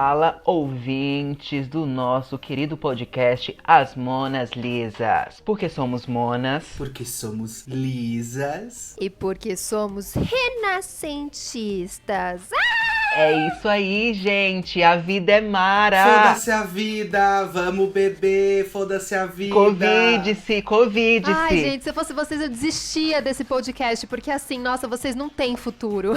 Fala, ouvintes do nosso querido podcast As Monas Lisas. Por que somos monas? Porque somos lisas. E porque somos renascentistas. É isso aí, gente. A vida é mara. Foda-se a vida, vamos beber, foda-se a vida. Covid-se. Ai, gente, se eu fosse vocês, eu desistia desse podcast, porque assim, nossa, vocês não têm futuro.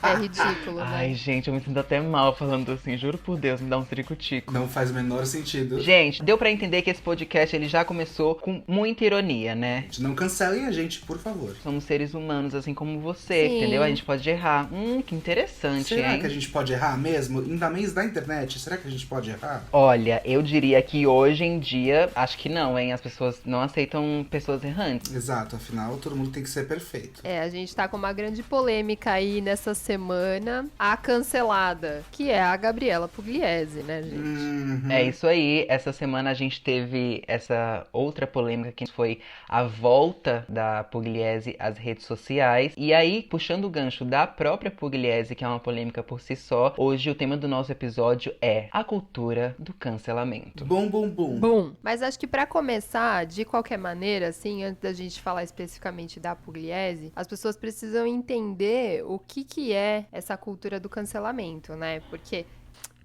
É ridículo, né? Ai, gente, eu me sinto até mal falando assim. Juro por Deus, me dá um trico-tico. Não faz o menor sentido. Gente, deu pra entender que esse podcast ele já começou com muita ironia, né? Não cancelem a gente, por favor. Somos seres humanos, assim como você, Sim. entendeu? A gente pode errar. Que interessante, Será hein? que a gente pode errar mesmo? Ainda mais da internet, será que a gente pode errar? Olha, eu diria que hoje em dia, acho que não, hein? As pessoas não aceitam pessoas errantes. Exato, afinal todo mundo tem que ser perfeito. É, a gente tá com uma grande polêmica aí nessa semana. A cancelada, que é a Gabriela Pugliese, né, gente? Uhum. É isso aí. Essa semana a gente teve essa outra polêmica que foi a volta da Pugliese às redes sociais. E aí, puxando o gancho da própria Pugliese, que é uma polêmica por si só, hoje o tema do nosso episódio é a cultura do cancelamento. Bum, bum, bum. Bom, mas acho que pra começar, de qualquer maneira, assim, antes da gente falar especificamente da Pugliese, as pessoas precisam entender o que é essa cultura do cancelamento, né? Porque,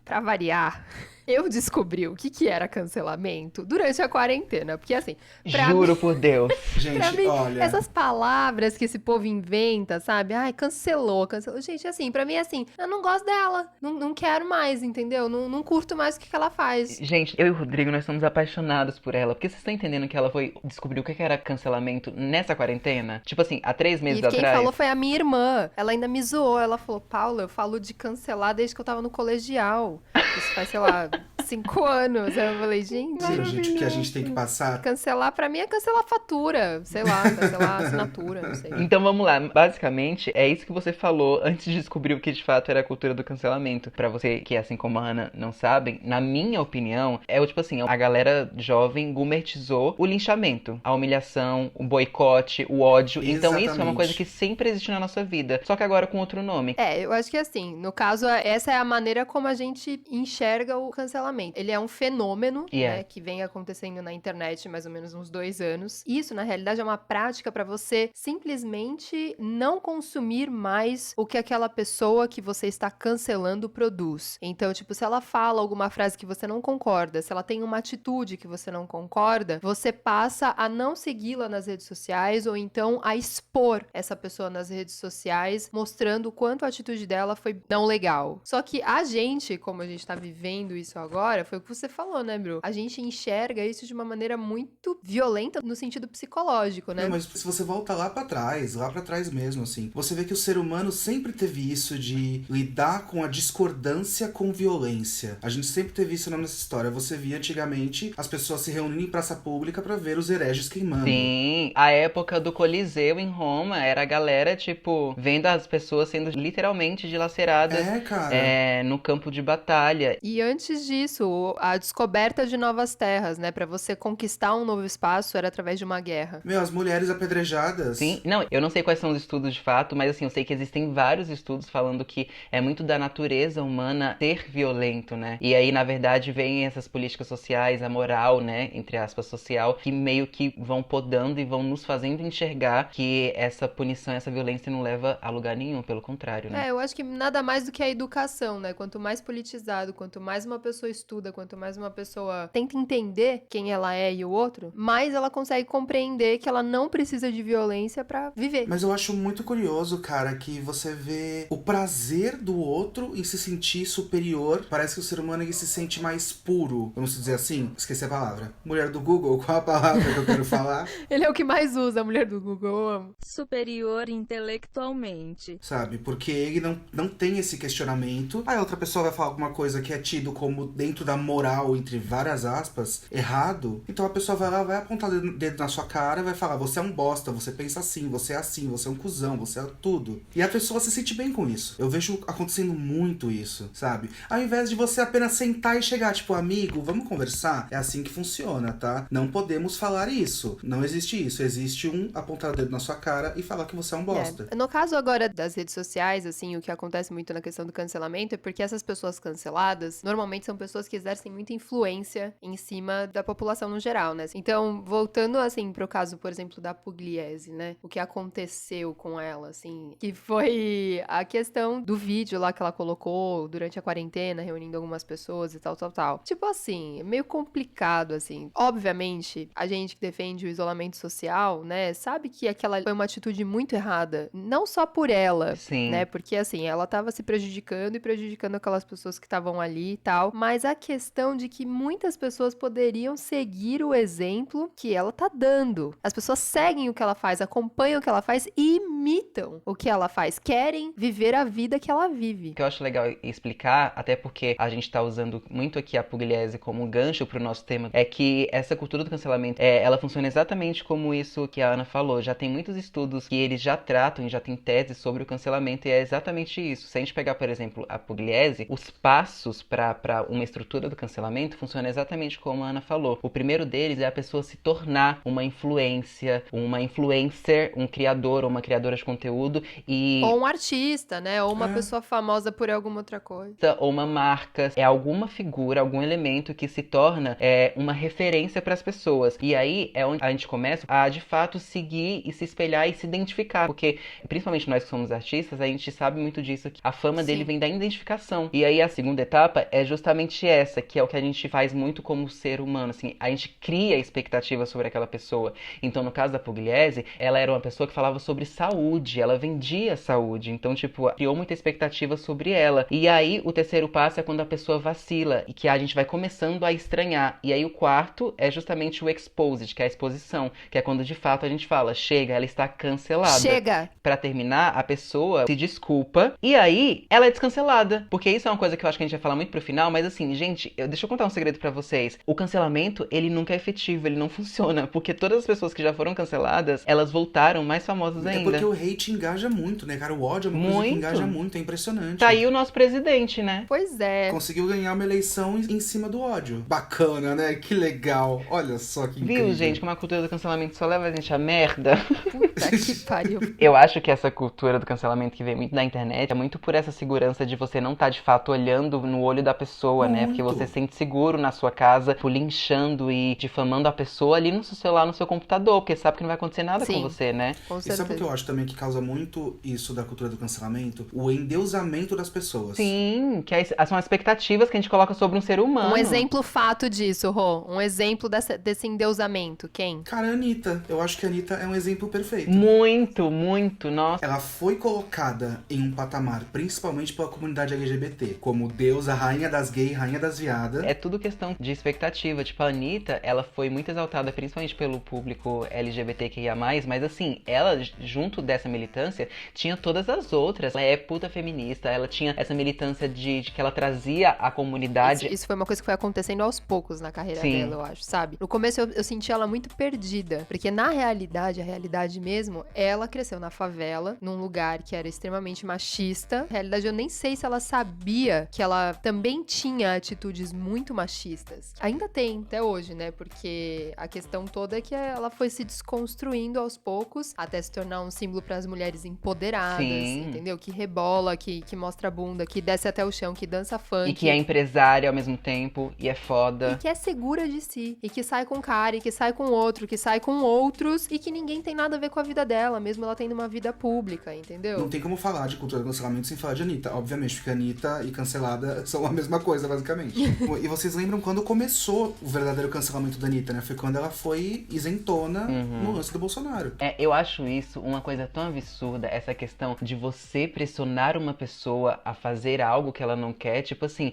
pra variar, eu descobri o que era cancelamento durante a quarentena. Porque, assim, pra Juro mim, por Deus. pra Gente, mim, olha, essas palavras que esse povo inventa, sabe? Ai, cancelou. Gente, assim, pra mim, assim, eu não gosto dela. Não quero mais, entendeu? Não curto mais o que ela faz. Gente, eu e o Rodrigo, nós somos apaixonados por ela. Porque vocês estão entendendo que ela foi descobrir o que era cancelamento nessa quarentena? Tipo assim, há 3 meses E quem atrás. falou foi a minha irmã. Ela ainda me zoou. Ela falou, Paula, eu falo de cancelar desde que eu tava no colegial. Isso faz, sei lá, 5 anos. Aí eu falei, gente, sim, gente, o que a gente tem que passar. cancelar pra mim é cancelar a fatura. Sei lá, cancelar a assinatura, não sei. Então vamos lá, basicamente é isso que você falou antes de descobrir o que de fato era a cultura do cancelamento. Pra você que, assim como a Ana, não sabem, na minha opinião, é o tipo assim, a galera jovem gumertizou o linchamento, a humilhação, o boicote, o ódio. Então isso é uma Exatamente. coisa que sempre existe na nossa vida, só que agora com outro nome. É, eu acho que assim, no caso, essa é a maneira como a gente enxerga o cancelamento. Ele é um fenômeno, Yeah. né, que vem acontecendo na internet mais ou menos uns 2 anos. Isso, na realidade, é uma prática pra você simplesmente não consumir mais o que aquela pessoa que você está cancelando produz. Então, tipo, se ela fala alguma frase que você não concorda, se ela tem uma atitude que você não concorda, você passa a não segui-la nas redes sociais ou então a expor essa pessoa nas redes sociais, mostrando o quanto a atitude dela foi não legal. Só que a gente, como a gente tá vivendo isso agora, foi o que você falou, né, Bru? A gente enxerga isso de uma maneira muito violenta no sentido psicológico, né? Não, mas se você volta lá pra trás mesmo, assim, você vê que o ser humano sempre teve isso de lidar com a discordância com violência. A gente sempre teve isso na nossa história. Você via antigamente as pessoas se reunindo em praça pública pra ver os hereges queimando. Sim, a época do Coliseu em Roma era a galera, tipo, vendo as pessoas sendo literalmente dilaceradas É, cara. no campo de batalha. E antes disso, a descoberta de novas terras, né? Pra você conquistar um novo espaço era através de uma guerra. Meu, as mulheres apedrejadas. Sim, não, eu não sei quais são os estudos de fato, mas assim, eu sei que existem vários estudos falando que é muito da natureza humana ser violento, né? E aí, na verdade, vem essas políticas sociais, a moral, né, entre aspas, social, que meio que vão podando e vão nos fazendo enxergar que essa punição, essa violência não leva a lugar nenhum, pelo contrário, né? É, eu acho que nada mais do que a educação, né? Quanto mais politizado, quanto mais uma pessoa estuda, quanto mais uma pessoa tenta entender quem ela é e o outro, mais ela consegue compreender que ela não precisa de violência pra viver. Mas eu acho muito curioso, cara, que você vê o prazer do outro em se sentir superior. Parece que o ser humano ele se sente mais puro. Vamos dizer assim? Esqueci a palavra. Mulher do Google, qual a palavra que eu quero falar? Ele é o que mais usa, a mulher do Google, eu amo. Superior intelectualmente. Sabe? Porque ele não tem esse questionamento. Aí outra pessoa vai falar alguma coisa que é tido como dentro dentro da moral, entre várias aspas, errado, então a pessoa vai lá, vai apontar o dedo na sua cara e vai falar, você é um bosta, você pensa assim, você é um cuzão, você é tudo. E a pessoa se sente bem com isso. Eu vejo acontecendo muito isso, sabe? Ao invés de você apenas sentar e chegar, tipo, amigo, vamos conversar? É assim que funciona, tá? Não podemos falar isso. Não existe isso. Existe um apontar o dedo na sua cara e falar que você é um bosta. No caso agora das redes sociais, assim, o que acontece muito na questão do cancelamento é porque essas pessoas canceladas, normalmente são pessoas que exercem muita influência em cima da população no geral, né? Então, voltando, assim, pro caso, por exemplo, da Pugliese, né? O que aconteceu com ela, assim, que foi a questão do vídeo lá que ela colocou durante a quarentena, reunindo algumas pessoas e tal, tal, tal. Tipo assim, é meio complicado, assim. Obviamente, a gente que defende o isolamento social, né, sabe que aquela foi uma atitude muito errada. Não só por ela, Sim. né? Porque, assim, ela tava se prejudicando e prejudicando aquelas pessoas que estavam ali e tal. Mas a questão de que muitas pessoas poderiam seguir o exemplo que ela tá dando. As pessoas seguem o que ela faz, acompanham o que ela faz e imitam o que ela faz. Querem viver a vida que ela vive. O que eu acho legal explicar, até porque a gente tá usando muito aqui a Pugliese como gancho pro nosso tema, é que essa cultura do cancelamento, ela funciona exatamente como isso que a Ana falou. Já tem muitos estudos que eles já tratam, já tem teses sobre o cancelamento, e é exatamente isso. Se a gente pegar, por exemplo, a Pugliese, os passos para uma estrutura do cancelamento funciona exatamente como a Ana falou. O primeiro deles é a pessoa se tornar uma influência, uma influencer, um criador ou uma criadora de conteúdo e... Ou um artista, né? Ou uma pessoa famosa por alguma outra coisa. ou uma marca, é alguma figura, algum elemento que se torna uma referência para as pessoas. E aí é onde a gente começa a, de fato, seguir e se espelhar e se identificar. Porque, principalmente nós que somos artistas, a gente sabe muito disso, que a fama dele vem da identificação. E aí a segunda etapa é justamente essa, que é o que a gente faz muito como ser humano, assim, a gente cria expectativa sobre aquela pessoa. Então, no caso da Pugliese, ela era uma pessoa que falava sobre saúde, ela vendia saúde, então, tipo, criou muita expectativa sobre ela. E aí, o terceiro passo é quando a pessoa vacila, e que a gente vai começando a estranhar. E aí, o quarto é justamente o exposed, que é a exposição, que é quando, de fato, a gente fala, chega, ela está cancelada. Chega! Pra terminar, a pessoa se desculpa, e aí, ela é descancelada. Porque isso é uma coisa que eu acho que a gente vai falar muito pro final, mas assim, gente, deixa eu contar um segredo pra vocês. O cancelamento, ele nunca é efetivo, ele não funciona, porque todas as pessoas que já foram canceladas, elas voltaram mais famosas ainda. É porque o hate engaja muito, né, cara? O ódio é uma coisa que engaja muito, é impressionante. Tá aí o nosso presidente, né? Pois é. Conseguiu ganhar uma eleição em cima do ódio. Bacana, né? Que legal. Olha só que incrível. Viu, gente, como a cultura do cancelamento só leva a gente a merda? Puta que pariu. Eu acho que essa cultura do cancelamento que vem muito da internet é muito por essa segurança de você não estar de fato olhando no olho da pessoa, né? Porque você se sente seguro na sua casa, linchando e difamando a pessoa ali no seu celular, no seu computador, porque sabe que não vai acontecer nada com você, né? Com E certeza. sabe o que eu acho também que causa muito isso da cultura do cancelamento? O endeusamento das pessoas. Sim, que são as expectativas que a gente coloca sobre um ser humano. Um exemplo fato disso, Rô. Um exemplo desse endeusamento. Quem? Cara, a Anitta. Eu acho que a Anitta é um exemplo perfeito. Muito, muito, nossa. Ela foi colocada em um patamar, principalmente pela comunidade LGBT, como deusa, rainha das gays, rainha das viadas. É tudo questão de expectativa. Tipo, a Anitta, ela foi muito exaltada, principalmente pelo público LGBTQIA+, mas assim, ela, junto dessa militância, tinha todas as outras. Ela é puta feminista, ela tinha essa militância de que ela trazia a comunidade... Isso foi uma coisa que foi acontecendo aos poucos na carreira dela, eu acho, sabe? No começo eu senti ela muito perdida, porque na realidade, a realidade mesmo, ela cresceu na favela, num lugar que era extremamente machista. Na realidade, eu nem sei se ela sabia que ela também tinha atitudes muito machistas. Ainda tem, até hoje, né? Porque a questão toda é que ela foi se desconstruindo aos poucos, até se tornar um símbolo para as mulheres empoderadas, entendeu? Que rebola, que mostra a bunda, que desce até o chão, que dança funk. E que é empresária ao mesmo tempo, e é foda. E que é segura de si. E que sai com um cara, e que sai com outro, que sai com outros, e que ninguém tem nada a ver com a vida dela, mesmo ela tendo uma vida pública, entendeu? Não tem como falar de cultura do cancelamento sem falar de Anitta, obviamente, porque Anitta e cancelada são a mesma coisa, basicamente. E vocês lembram quando começou o verdadeiro cancelamento da Anitta, né? Foi quando ela foi isentona no lance do Bolsonaro. Eu acho isso uma coisa tão absurda, essa questão de você pressionar uma pessoa a fazer algo que ela não quer. Tipo assim,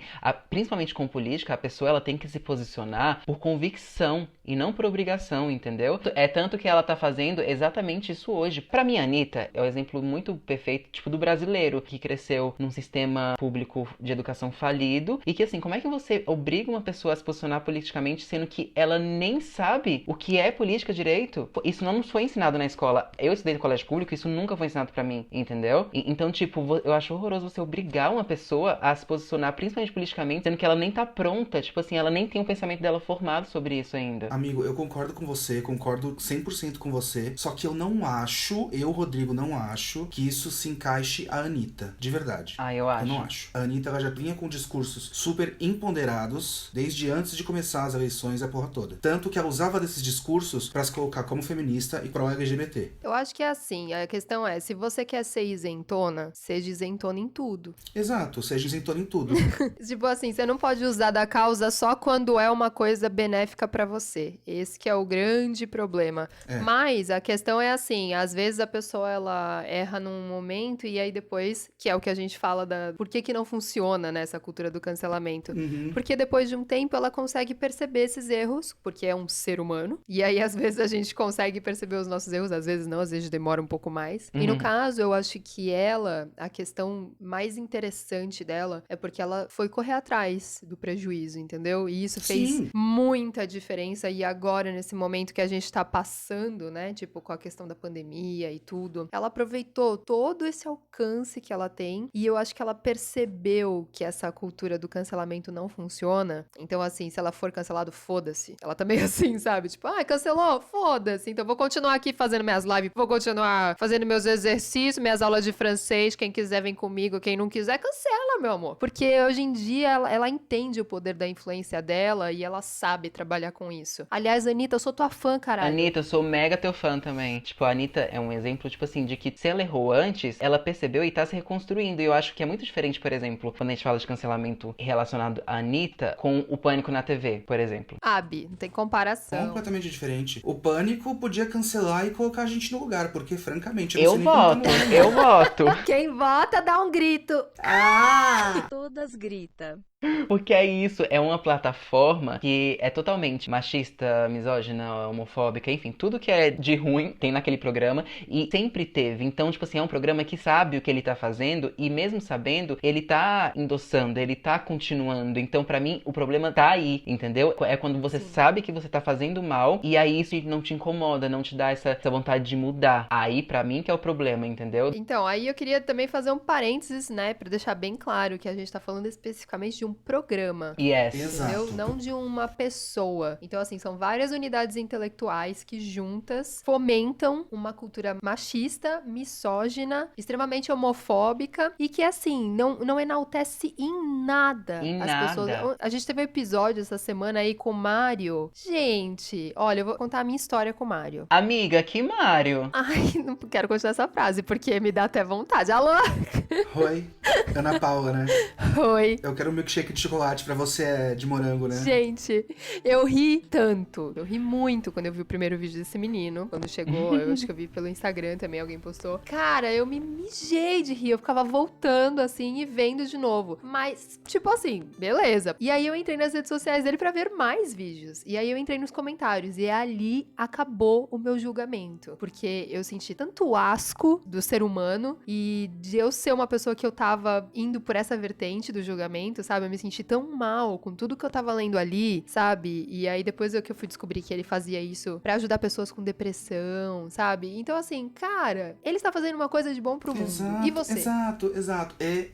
principalmente com política, a pessoa ela tem que se posicionar por convicção e não por obrigação, entendeu? É tanto que ela tá fazendo exatamente isso hoje. Pra mim, a Anitta é um exemplo muito perfeito, tipo, do brasileiro que cresceu num sistema público de educação falido e que, assim, como como é que você obriga uma pessoa a se posicionar politicamente, sendo que ela nem sabe o que é política direito? Pô, isso não foi ensinado na escola. Eu estudei no colégio público, isso nunca foi ensinado pra mim, entendeu? Então, tipo, eu acho horroroso você obrigar uma pessoa a se posicionar, principalmente politicamente, sendo que ela nem tá pronta, tipo assim, ela nem tem o pensamento dela formado sobre isso ainda. Amigo, eu concordo com você, concordo 100% com você, só que eu não acho, eu, Rodrigo, não acho que isso se encaixe a Anitta, de verdade. Ah, eu acho. Eu não acho. A Anitta, ela já vinha com discursos super imponderados desde antes de começar as eleições e a porra toda. Tanto que ela usava desses discursos pra se colocar como feminista e pró-LGBT. Eu acho que é assim, a questão é, se você quer ser isentona, seja isentona em tudo. Exato, seja isentona em tudo. Tipo assim, você não pode usar da causa só quando é uma coisa benéfica pra você. Esse que é o grande problema. É. Mas a questão é assim, às vezes a pessoa ela erra num momento e aí depois, que é o que a gente fala da por que não funciona nessa cultura do cancelamento. Uhum. Porque depois de um tempo ela consegue perceber esses erros, porque é um ser humano. E aí às vezes a gente consegue perceber os nossos erros, às vezes não, às vezes demora um pouco mais. E no caso, eu acho que ela, a questão mais interessante dela é porque ela foi correr atrás do prejuízo, entendeu? E isso fez Sim. muita diferença. E agora, nesse momento que a gente tá passando, né? Tipo, com a questão da pandemia e tudo, ela aproveitou todo esse alcance que ela tem. E eu acho que ela percebeu que essa cultura do cancelamento não funciona. Então, assim, se ela for cancelado, foda-se. Ela tá meio assim, sabe? Tipo, cancelou? Foda-se. Então, vou continuar aqui fazendo minhas lives, vou continuar fazendo meus exercícios, minhas aulas de francês. Quem quiser vem comigo, quem não quiser, cancela, meu amor. Porque hoje em dia ela entende o poder da influência dela e ela sabe trabalhar com isso. Aliás, Anitta, eu sou tua fã, caralho. Anitta, eu sou mega teu fã também. Tipo, a Anitta é um exemplo, tipo assim, de que se ela errou antes, ela percebeu e tá se reconstruindo. E eu acho que é muito diferente, por exemplo, quando a gente fala de cancelamento relacionado à Anitta com o Pânico na TV, por exemplo. Abi, não tem comparação. Completamente diferente. O Pânico podia cancelar e colocar a gente no lugar, porque, francamente, Eu não sei nem como voto, tá morrendo. eu voto. Quem vota dá um grito. Todas grita. Porque é isso, é uma plataforma que é totalmente machista, misógina, homofóbica, enfim, tudo que é de ruim tem naquele programa e sempre teve. Então, tipo assim, é um programa que sabe o que ele tá fazendo e mesmo sabendo, ele tá endossando, ele tá continuando. Então, pra mim, o problema tá aí, entendeu? É quando você sabe que você tá fazendo mal e aí isso não te incomoda, não te dá essa vontade de mudar. Aí, pra mim, que é o problema, entendeu? Então, aí eu queria também fazer um parênteses, né, pra deixar bem claro que a gente tá falando especificamente de um programa. Yes. Exato. Entendeu? Não de uma pessoa. Então, assim, são várias unidades intelectuais que juntas fomentam uma cultura machista, misógina, extremamente homofóbica e que, assim, não enaltece em nada Em as nada. pessoas. A gente teve um episódio essa semana aí com o Mário. Gente, olha, eu vou contar a minha história com o Mário. Amiga, que Mário. Ai, não quero continuar essa frase, porque me dá até vontade. Alô? Oi, Ana Paula, né? Oi. Eu quero um milkshake de chocolate, pra você é de morango, né? Gente, eu ri tanto. Eu ri muito quando eu vi o primeiro vídeo desse menino. Quando chegou, eu acho que eu vi pelo Instagram também, alguém postou. Cara, eu me mijei de rir. Eu ficava voltando assim e vendo de novo. Mas, tipo assim, beleza. E aí eu entrei nas redes sociais dele pra ver mais vídeos. E aí eu entrei nos comentários. E ali acabou o meu julgamento. Porque eu senti tanto asco do ser humano e de eu ser uma pessoa que eu tava indo por essa vertente do julgamento, sabe? Eu me senti tão mal com tudo que eu tava lendo ali, sabe? E aí depois que eu fui descobrir que ele fazia isso pra ajudar pessoas com depressão, sabe? Então assim, cara, ele está fazendo uma coisa de bom pro mundo. Exato, E você?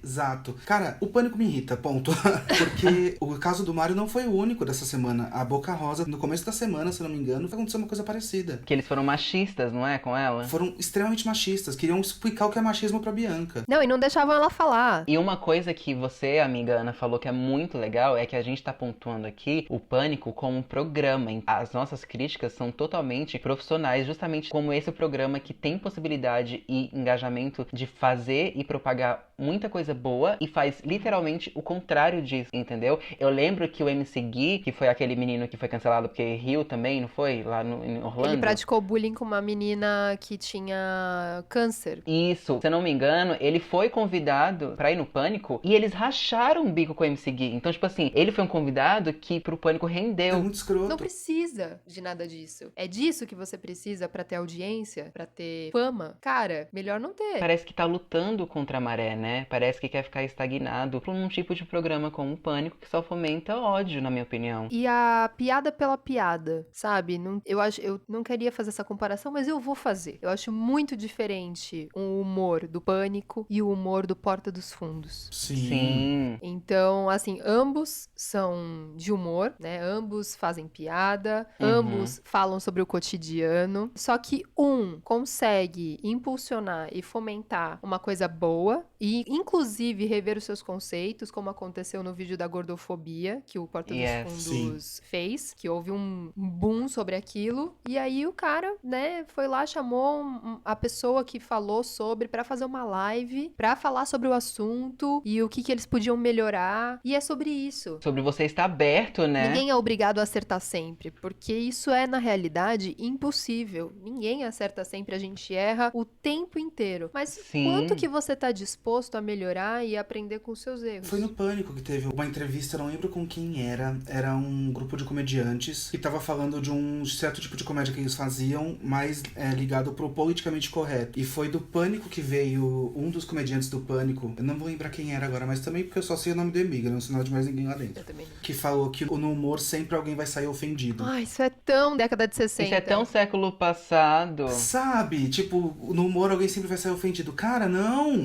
exato. Cara, o Pânico me irrita, ponto. Porque o caso do Mário não foi o único dessa semana. A Boca Rosa, no começo da semana, se eu não me engano, aconteceu uma coisa parecida. Que eles foram machistas, não é? Com ela. Foram extremamente machistas, queriam explicar o que é machismo pra Bianca. Não, e não deixavam ela falar. E uma coisa que você, amiga Ana, falou que é muito legal é que a gente tá pontuando aqui o Pânico como um programa. As nossas críticas são totalmente profissionais, justamente como esse programa que tem possibilidade e engajamento de fazer e propagar muita coisa boa e faz literalmente o contrário disso, entendeu? Eu lembro que o MC Gui, que foi aquele menino que foi cancelado porque riu também, não foi? Lá em Orlando. Ele praticou bullying com uma menina que tinha câncer. Isso, se eu não me engano, ele foi convidado pra ir no Pânico e eles racharam o bico com MC Gui. Então, tipo assim, ele foi um convidado que pro Pânico É rendeu. muito escroto. Não precisa de nada disso. É disso que você precisa pra ter audiência, pra ter fama. Cara, melhor não ter. Parece que tá lutando contra a maré, né? Parece que quer ficar estagnado por um tipo de programa como o Pânico que só fomenta ódio, na minha opinião. E a piada pela piada, sabe? Eu não queria fazer essa comparação, mas eu vou fazer. Eu acho muito diferente o humor do Pânico e o humor do Porta dos Fundos. Sim. Então, assim, ambos são de humor, né? Ambos fazem piada, Uhum. ambos falam sobre o cotidiano. Só que um consegue impulsionar e fomentar uma coisa boa e, inclusive, rever os seus conceitos, como aconteceu no vídeo da gordofobia, que o Porta dos Fundos fez, que houve um boom sobre aquilo. E aí o cara, né, foi lá, chamou a pessoa que falou sobre pra fazer uma live, pra falar sobre o assunto e o que eles podiam melhorar. E é sobre isso. Sobre você estar aberto, né? Ninguém é obrigado a acertar sempre, porque isso é, na realidade, impossível. Ninguém acerta sempre, a gente erra o tempo inteiro. Mas Sim. quanto que você tá disposto a melhorar e aprender com os seus erros? Foi no Pânico que teve uma entrevista, eu não lembro com quem era. Era um grupo de comediantes que tava falando de um certo tipo de comédia que eles faziam, mais ligado pro politicamente correto. E foi do Pânico que veio um dos comediantes do Pânico, eu não vou lembrar quem era agora, mas também porque eu só sei o nome do Emiga, não sei nada de mais ninguém lá dentro. Eu também não. Que falou que no humor sempre alguém vai sair ofendido. Ai, isso é tão década de 60. Isso é tão século passado. Sabe? Tipo, no humor alguém sempre vai sair ofendido. Cara, não!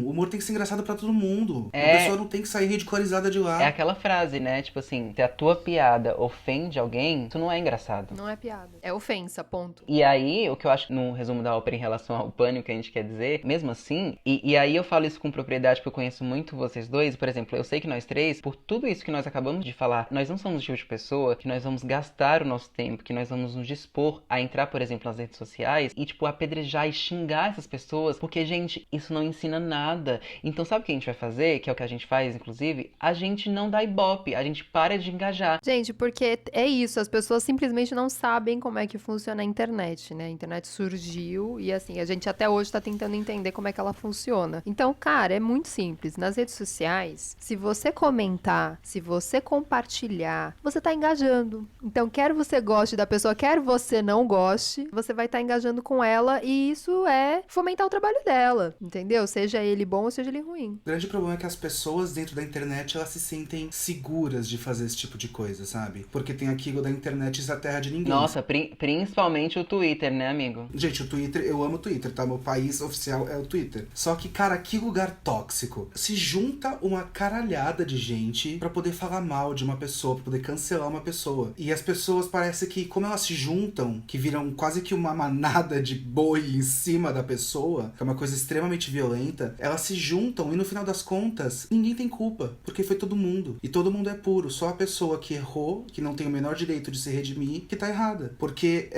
O humor tem que ser engraçado pra todo mundo. A pessoa não tem que sair ridicularizada de lá. É aquela frase, né? Tipo assim, se a tua piada ofende alguém, isso não é engraçado. Não é piada. É ofensa, ponto. E aí, o que eu acho no resumo da ópera em relação ao Pânico que a gente quer dizer, mesmo assim, e aí eu falo isso com propriedade porque eu conheço muito vocês dois, por exemplo, eu sei que nós três, por tudo isso que nós acabamos de falar, nós não somos o tipo de pessoa que nós vamos gastar o nosso tempo, que nós vamos nos dispor a entrar, por exemplo, nas redes sociais e, tipo, apedrejar e xingar essas pessoas, porque, gente, isso não ensina nada. Então, sabe o que a gente vai fazer, que é o que a gente faz, inclusive? A gente não dá ibope, a gente para de engajar. Gente, porque é isso, as pessoas simplesmente não sabem como é que funciona a internet, né? A internet surgiu e, assim, a gente até hoje tá tentando entender como é que ela funciona. Então, cara, é muito simples. Nas redes sociais, se você comentar, se você compartilhar, você tá engajando. Então, quer você goste da pessoa, quer você não goste, você vai estar engajando com ela e isso é fomentar o trabalho dela, entendeu? Seja ele bom ou seja ele ruim. O grande problema é que as pessoas dentro da internet, elas se sentem seguras de fazer esse tipo de coisa, sabe? Porque tem aquilo da internet, isso é a terra de ninguém. Nossa, principalmente o Twitter, né, amigo? Gente, o Twitter, eu amo o Twitter, tá? Meu país oficial é o Twitter. Só que, cara, que lugar tóxico. Se junta uma caralhada de gente pra poder falar mal de uma pessoa, pra poder cancelar uma pessoa. E as pessoas parece que, como elas se juntam, que viram quase que uma manada de boi em cima da pessoa, que é uma coisa extremamente violenta, elas se juntam e no final das contas, ninguém tem culpa, porque foi todo mundo. E todo mundo é puro, só a pessoa que errou, que não tem o menor direito de se redimir, que tá errada. Porque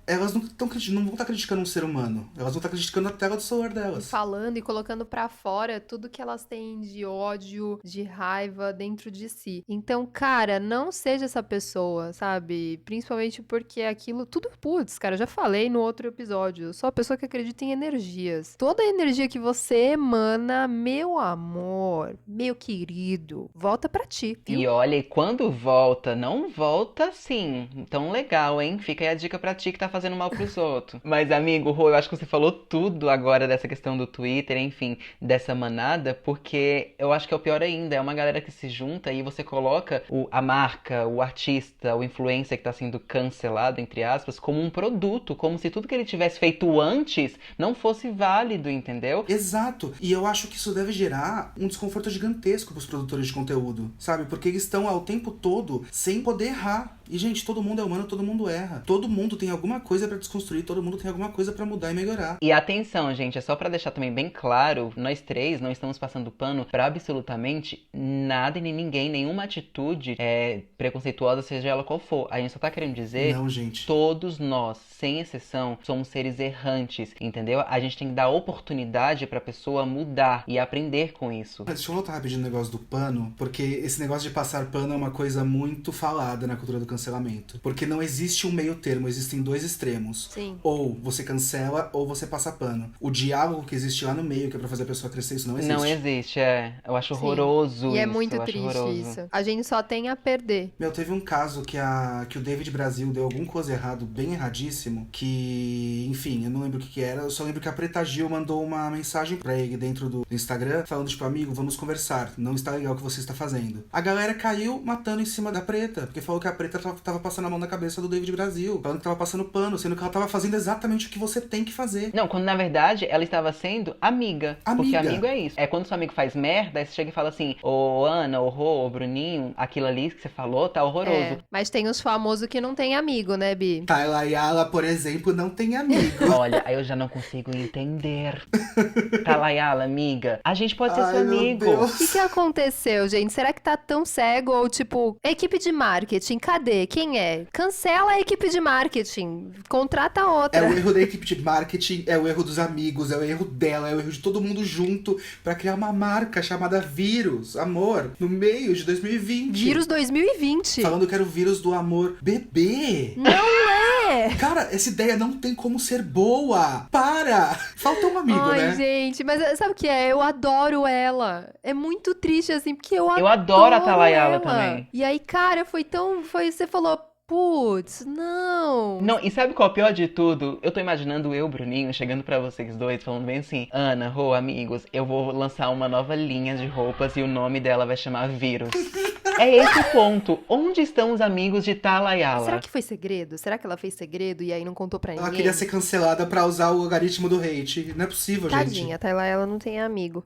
elas não vão estar criticando um ser humano. Elas vão estar criticando a tela do celular delas. Falando e colocando pra fora tudo que elas têm de ódio, de raiva dentro de si. Então, cara, não seja essa pessoa, sabe? Principalmente porque aquilo tudo, putz, cara, eu já falei no outro episódio. Eu sou a pessoa que acredita em energias. Toda a energia que você emana, meu amor, meu querido, volta pra ti, viu? E olha, e quando volta, não volta assim, tão legal, hein? Fica aí a dica pra ti que tá fazendo mal pros outros. Mas, amigo, Rô, eu acho que você falou tudo agora dessa questão do Twitter, enfim, dessa manada, porque eu acho que é o pior ainda, é uma galera que se junta e você coloca a marca, o artista, o influencer que tá sendo cancelado, entre aspas, como um produto, como se tudo que ele tivesse feito antes não fosse válido, entendeu? Exato. E eu acho que isso deve gerar um desconforto gigantesco pros produtores de conteúdo, sabe? Porque eles estão ao tempo todo sem poder errar. E, gente, todo mundo é humano, todo mundo erra. Todo mundo tem alguma coisa pra desconstruir, todo mundo tem alguma coisa pra mudar e melhorar. E atenção, gente, é só pra deixar também bem claro, nós três não estamos passando pano pra absolutamente nada e nem ninguém, nenhuma atitude preconceituosa, seja ela qual for. A gente só tá querendo dizer, Não, gente. todos nós, sem exceção, somos seres errantes, entendeu? A gente tem que dar oportunidade pra pessoa mudar e aprender com isso. Deixa eu voltar rapidinho no negócio do pano, porque esse negócio de passar pano é uma coisa muito falada na cultura do cancelamento. cancelamento. Porque não existe um meio termo, existem dois extremos. Sim. Ou você cancela, ou você passa pano. O diálogo que existe lá no meio, que é pra fazer a pessoa crescer, isso não existe. Não existe, Eu acho Sim. horroroso E é isso, muito eu acho triste horroroso. isso. A gente só tem a perder. Meu, teve um caso que o David Brasil deu algum coisa errado, bem erradíssimo, que, enfim, eu não lembro o que era, eu só lembro que a Preta Gil mandou uma mensagem pra ele dentro do Instagram, falando, tipo, amigo, vamos conversar, não está legal o que você está fazendo. A galera caiu matando em cima da Preta, porque falou que a Preta tava passando a mão na cabeça do David Brasil, falando que tava passando pano, sendo que ela tava fazendo exatamente o que você tem que fazer. Não, quando na verdade ela estava sendo amiga. Porque Amiga. amigo é isso. É quando seu amigo faz merda, aí você chega e fala assim, ô Ana, ô Rô, ô Bruninho, aquilo ali que você falou tá horroroso. É, mas tem os famosos que não tem amigo, né, Bi? Tayla Ayala, por exemplo, não tem amigo. Olha, aí eu já não consigo entender. Talayala, amiga, a gente pode ser Ai, seu meu amigo. Deus. O que aconteceu, gente? Será que tá tão cego? Ou, tipo, equipe de marketing, cadê? Quem é? Cancela a equipe de marketing. Contrata É outra. o erro da equipe de marketing, é o erro dos amigos, é o erro dela, é o erro de todo mundo junto pra criar uma marca chamada Vírus, amor, no meio de 2020. Vírus 2020. Falando que era o vírus do amor. Bebê! Não é! Cara, essa ideia não tem como ser boa! Para! Falta um amigo, Ai, né? gente, mas sabe o que é? Eu adoro ela. É muito triste, assim, porque eu adoro Eu adoro a Talayala ela. também. E aí, cara, você falou, putz, não. Não, e sabe qual é o pior de tudo? Eu tô imaginando eu, Bruninho, chegando pra vocês dois, falando bem assim, Ana, Rô, amigos, eu vou lançar uma nova linha de roupas e o nome dela vai chamar Vírus. É esse o ponto. Onde estão os amigos de Talayala? Será que foi segredo? Será que ela fez segredo e aí não contou pra ninguém? Ela queria ser cancelada pra usar o logaritmo do hate. Não é possível, gente. Tadinha, a Tayla, ela não tem amigo.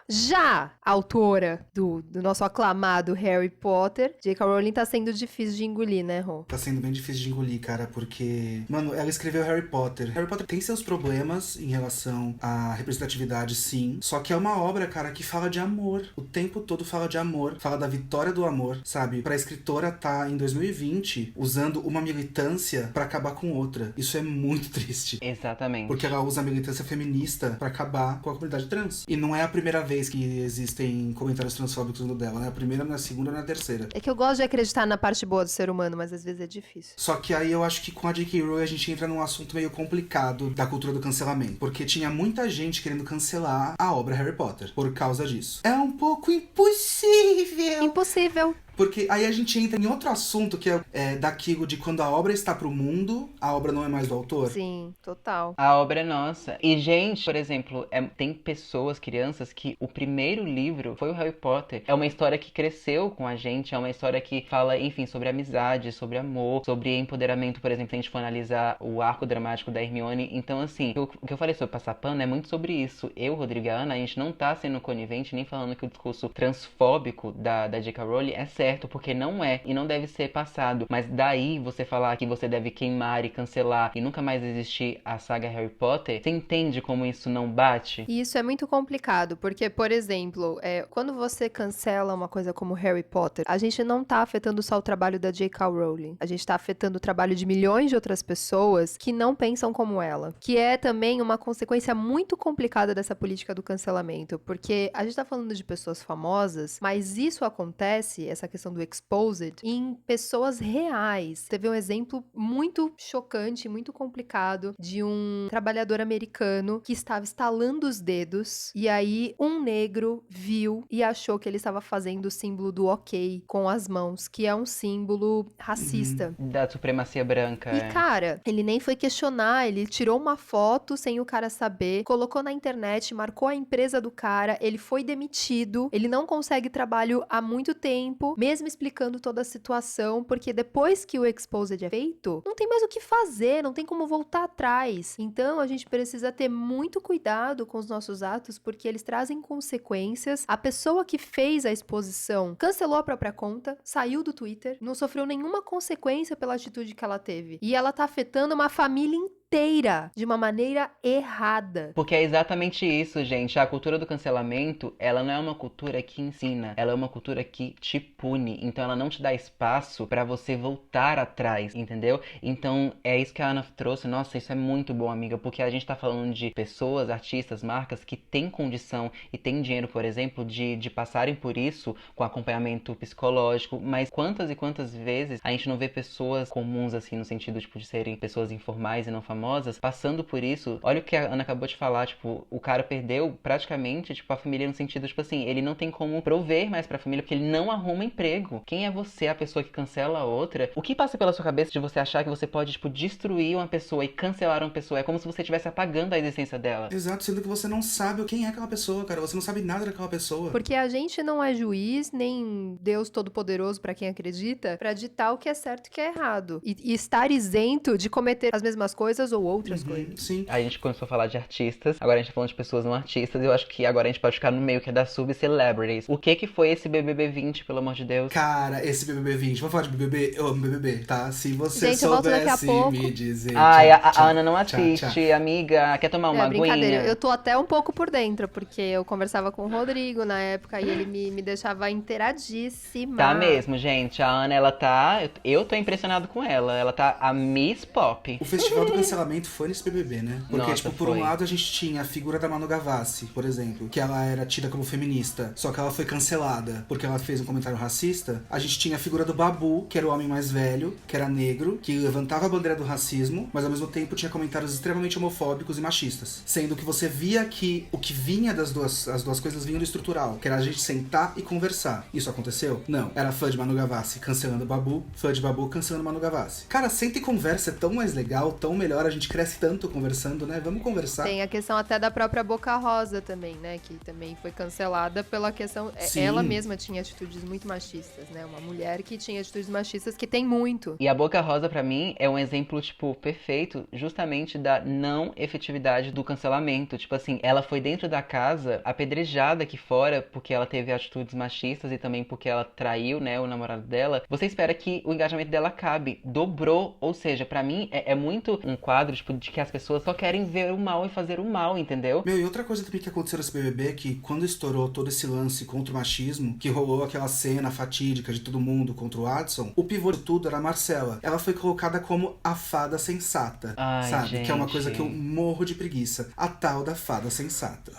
Já a autora do nosso aclamado Harry Potter, J.K. Rowling, tá sendo difícil de engolir, né, Rô? Tá sendo bem difícil de engolir, cara, porque... Mano, ela escreveu Harry Potter. Harry Potter tem seus problemas em relação à representatividade, sim. Só que é uma obra, cara, que fala de amor. O tempo todo fala de amor. Fala da vitória do amor, sabe? Pra escritora tá, em 2020, usando uma militância pra acabar com outra. Isso é muito triste. Exatamente. Porque ela usa a militância feminista pra acabar com a comunidade trans. E não é a primeira vez que existem comentários transfóbicos no dela, né? A primeira, na segunda e na terceira. É que eu gosto de acreditar na parte boa do ser humano, mas às vezes é difícil. Só que aí eu acho que com a J.K. Rowling a gente entra num assunto meio complicado da cultura do cancelamento. Porque tinha muita gente querendo cancelar a obra Harry Potter por causa disso. É um pouco impossível. Impossível. Porque aí a gente entra em outro assunto que é daquilo de quando a obra está pro mundo, a obra não é mais do autor. Sim, total. A obra é nossa. E, gente, por exemplo, tem pessoas, crianças, que o primeiro livro foi o Harry Potter. É uma história que cresceu com a gente, é uma história que fala, enfim, sobre amizade, sobre amor, sobre empoderamento, por exemplo, se a gente for analisar o arco dramático da Hermione. Então, assim, o que eu falei sobre passar pano é muito sobre isso. Eu, Rodrigo e a Ana, a gente não tá sendo conivente, nem falando que o discurso transfóbico da J.K. Rowling é certo, porque não é e não deve ser passado. Mas daí você falar que você deve queimar e cancelar e nunca mais existir a saga Harry Potter, você entende como isso não bate? E isso é muito complicado, porque, por exemplo, quando você cancela uma coisa como Harry Potter, a gente não tá afetando só o trabalho da J.K. Rowling. A gente tá afetando o trabalho de milhões de outras pessoas que não pensam como ela. Que é também uma consequência muito complicada dessa política do cancelamento, porque a gente tá falando de pessoas famosas, mas isso acontece, essa questão do exposed, em pessoas reais. Teve um exemplo muito chocante, muito complicado, de um trabalhador americano que estava estalando os dedos, e aí um negro viu e achou que ele estava fazendo o símbolo do ok com as mãos, que é um símbolo racista. Da supremacia branca. E, cara, ele nem foi questionar, ele tirou uma foto sem o cara saber, colocou na internet, marcou a empresa do cara, ele foi demitido, ele não consegue trabalho há muito tempo, mesmo explicando toda a situação, porque depois que o exposed é feito, não tem mais o que fazer, não tem como voltar atrás. Então, a gente precisa ter muito cuidado com os nossos atos, porque eles trazem consequências. A pessoa que fez a exposição cancelou a própria conta, saiu do Twitter, não sofreu nenhuma consequência pela atitude que ela teve. E ela tá afetando uma família inteira inteira de uma maneira errada. Porque é exatamente isso, gente. A cultura do cancelamento, ela não é uma cultura que ensina, ela é uma cultura que te pune. Então ela não te dá espaço pra você voltar atrás, entendeu? Então é isso que a Ana trouxe. Nossa, isso é muito bom, amiga, porque a gente tá falando de pessoas, artistas, marcas que têm condição e têm dinheiro, por exemplo, de passarem por isso com acompanhamento psicológico. Mas quantas e quantas vezes a gente não vê pessoas comuns, assim, no sentido, tipo, de serem pessoas informais e não famosas, passando por isso? Olha o que a Ana acabou de falar, tipo, o cara perdeu praticamente, tipo, a família no sentido, tipo assim, ele não tem como prover mais pra família porque ele não arruma emprego. Quem é você, a pessoa que cancela a outra? O que passa pela sua cabeça de você achar que você pode, tipo, destruir uma pessoa e cancelar uma pessoa? É como se você estivesse apagando a existência dela. Exato, sendo que você não sabe quem é aquela pessoa, cara. Você não sabe nada daquela pessoa. Porque a gente não é juiz, nem Deus Todo-Poderoso, pra quem acredita, pra ditar o que é certo e o que é errado. E estar isento de cometer as mesmas coisas ou outras coisas. Sim. A gente começou a falar de artistas, agora a gente tá falando de pessoas não artistas, e eu acho que agora a gente pode ficar no meio, que é da sub-celebrities. O que foi esse BBB 20, pelo amor de Deus? Cara, esse BBB 20. Vamos falar de BBB? Eu amo BBB, tá? Se você Gente, eu volto daqui a soubesse pouco. me dizer... Ai, tchau, a tchau, Ana não tchau, assiste, tchau. amiga. Quer tomar uma Brincadeira. aguinha? Eu tô até um pouco por dentro, porque eu conversava com o Rodrigo na época e ele me deixava inteiradíssima. Tá mesmo, gente. A Ana, ela tá... Eu tô impressionado com ela. Ela tá a Miss Pop. O festival do cancelamento foi nesse BBB, né? Porque, Nossa, tipo, por foi. um lado a gente tinha a figura da Manu Gavassi, por exemplo, que ela era tida como feminista, só que ela foi cancelada porque ela fez um comentário racista. A gente tinha a figura do Babu, que era o homem mais velho, que era negro, que levantava a bandeira do racismo, mas ao mesmo tempo tinha comentários extremamente homofóbicos e machistas. Sendo que você via que o que vinha as duas coisas vinham do estrutural, que era a gente sentar e conversar. Isso aconteceu? Não. Era fã de Manu Gavassi cancelando o Babu, fã de Babu cancelando Manu Gavassi. Cara, senta e conversa, é tão mais legal, tão melhor, a gente cresce tanto conversando, né? Vamos conversar. Tem a questão até da própria Boca Rosa também, né? Que também foi cancelada pela questão... Sim. Ela mesma tinha atitudes muito machistas, né? Uma mulher que tinha atitudes machistas, que tem muito. E a Boca Rosa, pra mim, é um exemplo, tipo, perfeito justamente da não efetividade do cancelamento. Tipo assim, ela foi dentro da casa apedrejada aqui fora porque ela teve atitudes machistas e também porque ela traiu, né, o namorado dela. Você espera que o engajamento dela acabe. Dobrou. Ou seja, pra mim, é muito um quadro, tipo, de que as pessoas só querem ver o mal e fazer o mal, entendeu? Meu, e outra coisa também que aconteceu nesse BBB é que quando estourou todo esse lance contra o machismo, que rolou aquela cena fatídica de todo mundo contra o Adson, o pivô de tudo era a Marcela. Ela foi colocada como a fada sensata, Ai, sabe? gente. Que é uma coisa que eu morro de preguiça. A tal da fada sensata.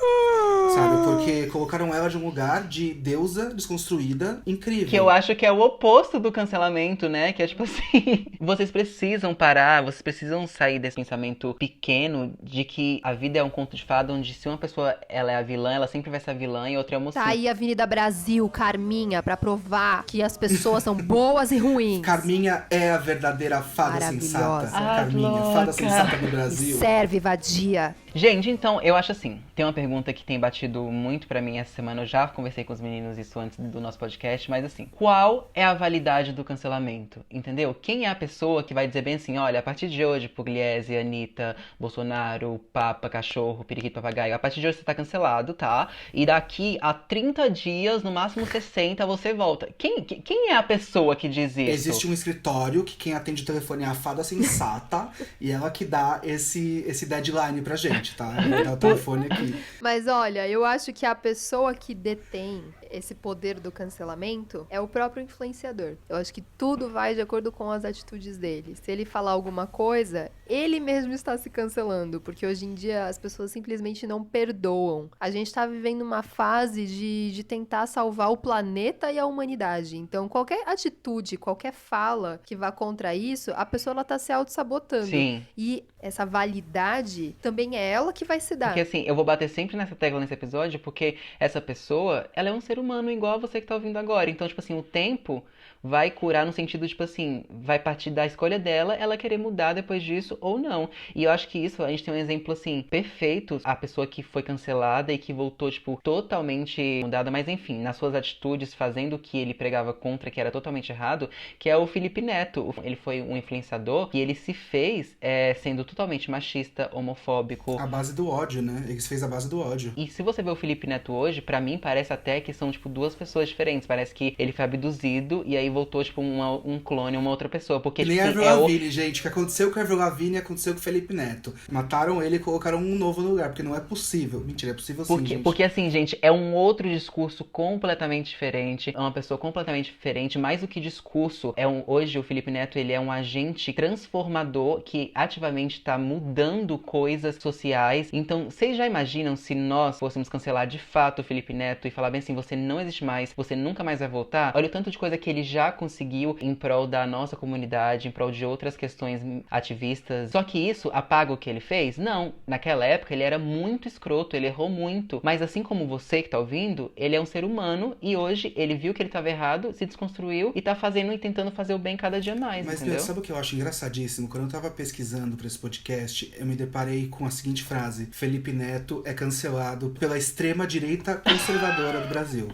Sabe? Porque colocaram ela de um lugar de deusa desconstruída incrível. Que eu acho que é o oposto do cancelamento, né? Que é tipo assim, vocês precisam parar, vocês precisam sair desse pensamento pequeno de que a vida é um conto de fada onde se uma pessoa ela é a vilã, ela sempre vai ser a vilã e outra é a mocinha. Tá aí a Avenida Brasil, Carminha, pra provar que as pessoas são boas e ruins. Carminha é a verdadeira fada Maravilhosa. sensata. Carminha, fada louca. sensata do Brasil. Serve, vadia. Gente, então, eu acho assim, tem uma pergunta que tem batido muito pra mim essa semana, eu já conversei com os meninos isso antes do nosso podcast, mas assim, qual é a validade do cancelamento, entendeu? Quem é a pessoa que vai dizer bem assim, olha, a partir de hoje, Pugliese, Anitta, Bolsonaro, Papa, Cachorro, Periquito, Papagaio, a partir de hoje você tá cancelado, tá? E daqui a 30 dias, no máximo 60, você volta. Quem é a pessoa que diz isso? Existe um escritório que quem atende o telefone é a fada sensata e ela que dá esse deadline pra gente, tá? Eu vou dar o telefone aqui. Mas olha, eu acho que a pessoa que detém esse poder do cancelamento é o próprio influenciador. Eu acho que tudo vai de acordo com as atitudes dele. Se ele falar alguma coisa, ele mesmo está se cancelando, porque hoje em dia as pessoas simplesmente não perdoam. A gente tá vivendo uma fase de tentar salvar o planeta e a humanidade. Então, qualquer atitude, qualquer fala que vá contra isso, a pessoa ela tá se auto-sabotando. Sim. E essa validade também é ela que vai se dar. Porque assim, eu vou bater sempre nessa tecla nesse episódio, porque essa pessoa, ela é um ser humano igual a você que tá ouvindo agora. Então, tipo assim, o tempo vai curar no sentido, tipo assim, vai partir da escolha dela, ela querer mudar depois disso ou não. E eu acho que isso, a gente tem um exemplo, assim, perfeito. A pessoa que foi cancelada e que voltou, tipo, totalmente mudada, mas enfim, nas suas atitudes, fazendo o que ele pregava contra, que era totalmente errado, que é o Felipe Neto. Ele foi um influenciador e ele se fez sendo totalmente machista, homofóbico. A base do ódio, né? Ele fez a base do ódio. E se você vê o Felipe Neto hoje, pra mim parece até que são, tipo, duas pessoas diferentes. Parece que ele foi abduzido e aí voltou, tipo, um clone, uma outra pessoa. Porque, Que nem tipo, a Avril Lavigne, gente. O que aconteceu com a Avril Lavigne aconteceu com o Felipe Neto. Mataram ele e colocaram um novo no lugar, porque não é possível. Mentira, é possível sim, gente. Porque assim, gente, é um outro discurso completamente diferente, é uma pessoa completamente diferente, mais do que discurso, hoje o Felipe Neto, ele é um agente transformador que ativamente tá mudando coisas sociais. Então, vocês já imaginam se nós fôssemos cancelar de fato o Felipe Neto e falar bem assim, você não existe mais, você nunca mais vai voltar? Olha o tanto de coisa que ele já conseguiu em prol da nossa comunidade, em prol de outras questões ativistas. Só que isso apaga o que ele fez? Não. Naquela época ele era muito escroto, ele errou muito. Mas assim como você que tá ouvindo, ele é um ser humano e hoje ele viu que ele tava errado, se desconstruiu e tá fazendo e tentando fazer o bem cada dia mais, Mas, entendeu? meu, sabe o que eu acho engraçadíssimo? Quando eu tava pesquisando pra esse podcast, eu me deparei com a seguinte frase: Felipe Neto é cancelado pela extrema-direita conservadora do Brasil.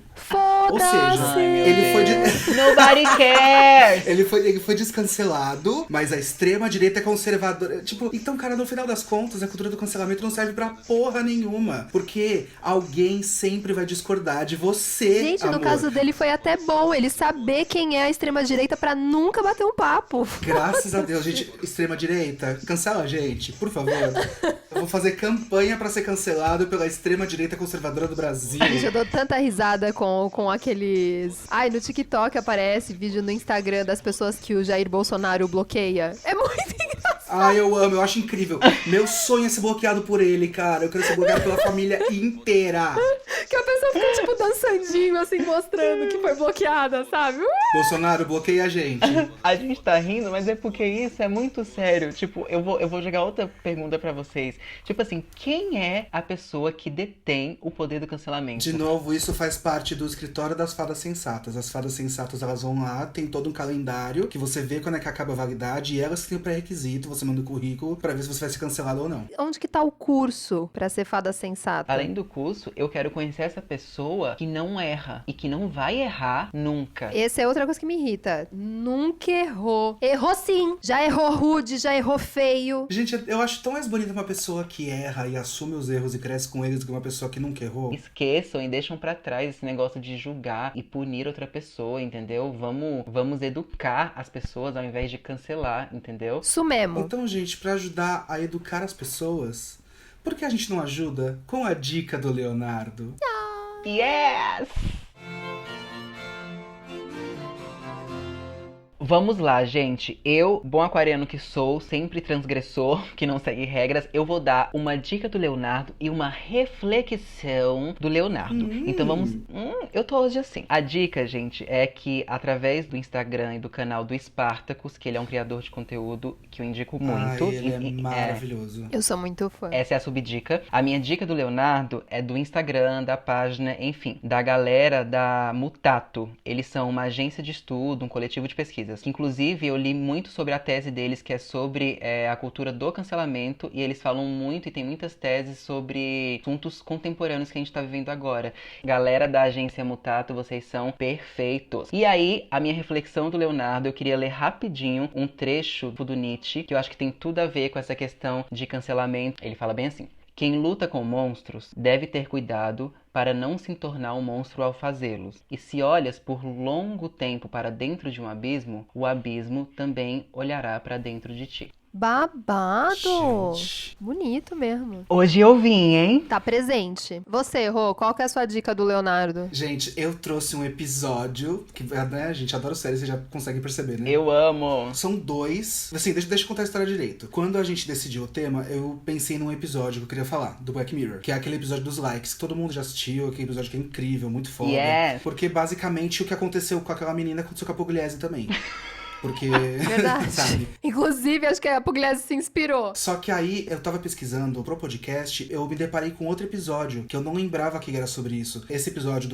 Ou seja, ele foi Nobody cares! ele foi descancelado, mas a extrema-direita é conservadora. Tipo, então, cara, no final das contas, a cultura do cancelamento não serve pra porra nenhuma. Porque alguém sempre vai discordar de você, Gente, amor. no caso dele foi até bom ele saber quem é a extrema-direita pra nunca bater um papo. Graças a Deus, gente. Extrema-direita, cancela a gente, por favor. Eu vou fazer campanha pra ser cancelado pela extrema-direita conservadora do Brasil. Gente, eu dou tanta risada com aqueles... Ai, no TikTok aparece vídeo no Instagram das pessoas que o Jair Bolsonaro bloqueia. É muito engraçado. Ai, eu amo, eu acho incrível. Meu sonho é ser bloqueado por ele, cara. Eu quero ser bloqueado pela família inteira. Que a pessoa fica, tipo, dançandinho, assim, mostrando que foi bloqueada, sabe? Bolsonaro, bloqueia a gente. A gente tá rindo, mas é porque isso é muito sério. Tipo, eu vou jogar outra pergunta pra vocês. Tipo assim, quem é a pessoa que detém o poder do cancelamento? De novo, isso faz parte do escritório das fadas sensatas. As fadas sensatas, elas vão lá, tem todo um calendário que você vê quando é que acaba a validade e elas têm o pré-requisito, você manda o currículo pra ver se você vai ser cancelado ou não. Onde que tá o curso pra ser fada sensata? Além do curso, eu quero conhecer essa pessoa que não erra e que não vai errar nunca. Essa é outra coisa que me irrita. Nunca errou. Errou sim. Já errou rude, já errou feio. Gente, eu acho tão mais bonita uma pessoa que erra e assume os erros e cresce com eles do que uma pessoa que nunca errou. Esqueçam e deixam pra trás esse negócio de julgar e punir outra pessoa, entendeu? Vamos educar as pessoas ao invés de cancelar, entendeu? Isso mesmo. Então, gente, pra ajudar a educar as pessoas, por que a gente não ajuda com a dica do Leonardo? Yes! Vamos lá, gente. Eu, bom aquariano que sou, sempre transgressor, que não segue regras, eu vou dar uma dica do Leonardo e uma reflexão do Leonardo. Então vamos... eu tô hoje assim. A dica, gente, é que através do Instagram e do canal do Spartacus, que ele é um criador de conteúdo que eu indico muito. Ai, ele é maravilhoso. Eu sou muito fã. Essa é a subdica. A minha dica do Leonardo é do Instagram, da página, enfim, da galera da Mutato. Eles são uma agência de estudo, um coletivo de pesquisas. Que, inclusive, eu li muito sobre a tese deles, que é sobre a cultura do cancelamento. E eles falam muito e tem muitas teses sobre assuntos contemporâneos que a gente tá vivendo agora. Galera da agência Mutato, vocês são perfeitos. E aí, a minha reflexão do Leonardo, eu queria ler rapidinho um trecho do Nietzsche, que eu acho que tem tudo a ver com essa questão de cancelamento. Ele fala bem assim: quem luta com monstros deve ter cuidado para não se tornar um monstro ao fazê-los. E se olhas por longo tempo para dentro de um abismo, o abismo também olhará para dentro de ti. Babado! Gente. Bonito mesmo. Hoje eu vim, hein? Tá presente. Você, Rô, qual que é a sua dica do Leonardo? Gente, eu trouxe um episódio que, né, a gente adora séries, você já consegue perceber, né? Eu amo. São dois. Assim, deixa eu contar a história direito. Quando a gente decidiu o tema, eu pensei num episódio que eu queria falar, do Black Mirror, que é aquele episódio dos likes, que todo mundo já assistiu, aquele episódio que é incrível, muito foda. Yes. Porque basicamente o que aconteceu com aquela menina aconteceu com a Pugliese também. Porque, Verdade. sabe? Inclusive, acho que a Pugliese se inspirou. Só que aí, eu tava pesquisando pro podcast, eu me deparei com outro episódio, que eu não lembrava que era sobre isso. Esse episódio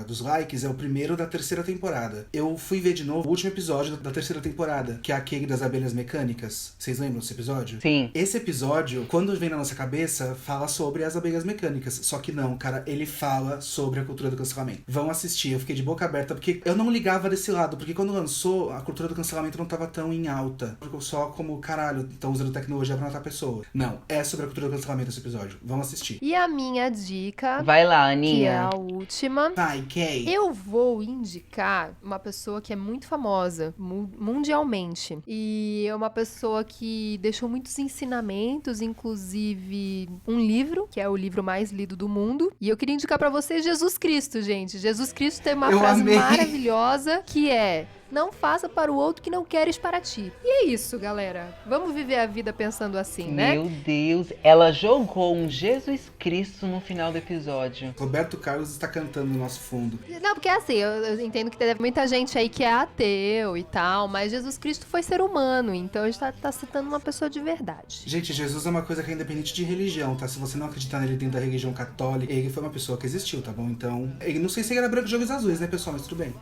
dos likes é o primeiro da terceira temporada. Eu fui ver de novo o último episódio da terceira temporada, que é aquele das abelhas mecânicas. Vocês lembram desse episódio? Sim. Esse episódio, quando vem na nossa cabeça, fala sobre as abelhas mecânicas. Só que não, cara, ele fala sobre a cultura do cancelamento. Vão assistir, eu fiquei de boca aberta, porque eu não ligava desse lado, porque quando lançou, a cultura cultura do cancelamento não tava tão em alta. Ficou só como, caralho, estão usando tecnologia pra matar pessoas. Não, é sobre a cultura do cancelamento esse episódio. Vamos assistir. E a minha dica, Vai lá, que é Aninha. a última, Vai, Kay. eu vou indicar uma pessoa que é muito famosa mundialmente. E é uma pessoa que deixou muitos ensinamentos, inclusive um livro, que é o livro mais lido do mundo. E eu queria indicar pra vocês Jesus Cristo, gente. Jesus Cristo tem uma Eu frase amei. maravilhosa que é: não faça para o outro que não queres para ti. E é isso, galera. Vamos viver a vida pensando assim, né? Meu Deus, ela jogou um Jesus Cristo no final do episódio. Roberto Carlos está cantando no nosso fundo. Não, porque assim, eu entendo que teve muita gente aí que é ateu e tal, mas Jesus Cristo foi ser humano, então a gente tá citando uma pessoa de verdade. Gente, Jesus é uma coisa que é independente de religião, tá? Se você não acreditar nele dentro da religião católica, ele foi uma pessoa que existiu, tá bom? Então, ele não sei se ele era branco de olhos azuis, né, pessoal? Mas tudo bem.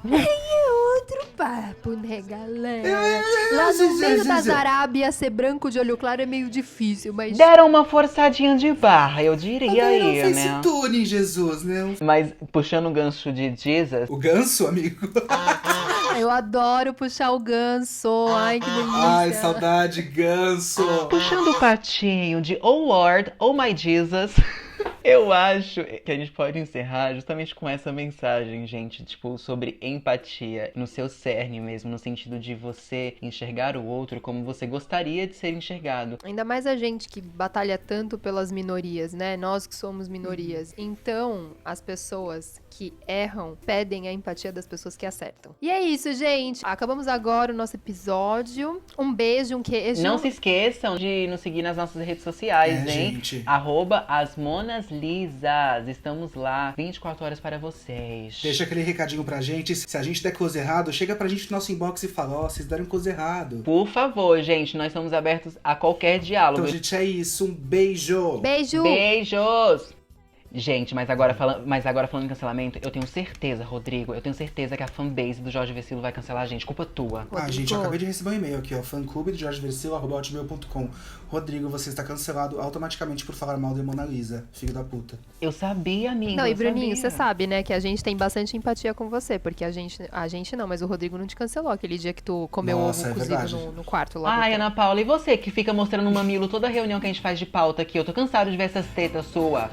Outro papo, né, galera? Lá no meio das Arábias, ser branco de olho claro é meio difícil, mas... Deram uma forçadinha de barra, eu diria Ele não aí, fez né? tune em Jesus, né? Mas puxando o gancho de Jesus, O ganso, amigo? Eu adoro puxar o ganso. Ai, que delícia. Ai, saudade, ganso. puxando o patinho de Oh Lord, Oh My Jesus, eu acho que a gente pode encerrar justamente com essa mensagem, gente, tipo, sobre empatia no seu cerne mesmo, no sentido de você enxergar o outro como você gostaria de ser enxergado. Ainda mais a gente que batalha tanto pelas minorias, né? Nós que somos minorias. Então, as pessoas que erram pedem a empatia das pessoas que acertam. E é isso, gente. Acabamos agora o nosso episódio. Um beijo, um queijo. Não se esqueçam de nos seguir nas nossas redes sociais, hein? gente. @asmonaslisas. Estamos lá 24 horas para vocês. Deixa aquele recadinho pra gente. Se a gente der coisa errado, chega pra gente no nosso inbox e fala, ó, vocês deram coisa errado. Por favor, gente, nós estamos abertos a qualquer diálogo. Então, gente, é isso. Um beijo. Beijo. Beijos! Gente, mas agora falando em cancelamento, eu tenho certeza, Rodrigo, eu tenho certeza que a fanbase do Jorge Vecilo vai cancelar a gente. Culpa tua. Ah, gente, eu acabei de receber um e-mail aqui, ó. Fanclube de jorgeversilo@hotmail.com. Rodrigo, você está cancelado automaticamente por falar mal de Mona Lisa. Filho da puta. Eu sabia, amigo. Não, e eu Bruninho, sabia. você sabe, né, que a gente tem bastante empatia com você, porque a gente não, mas o Rodrigo não te cancelou aquele dia que tu comeu Nossa, ovo é cozido verdade. no quarto lá. Ai, Ana Paula, e você que fica mostrando um mamilo toda reunião que a gente faz de pauta aqui? Eu tô cansado de ver essas tetas sua.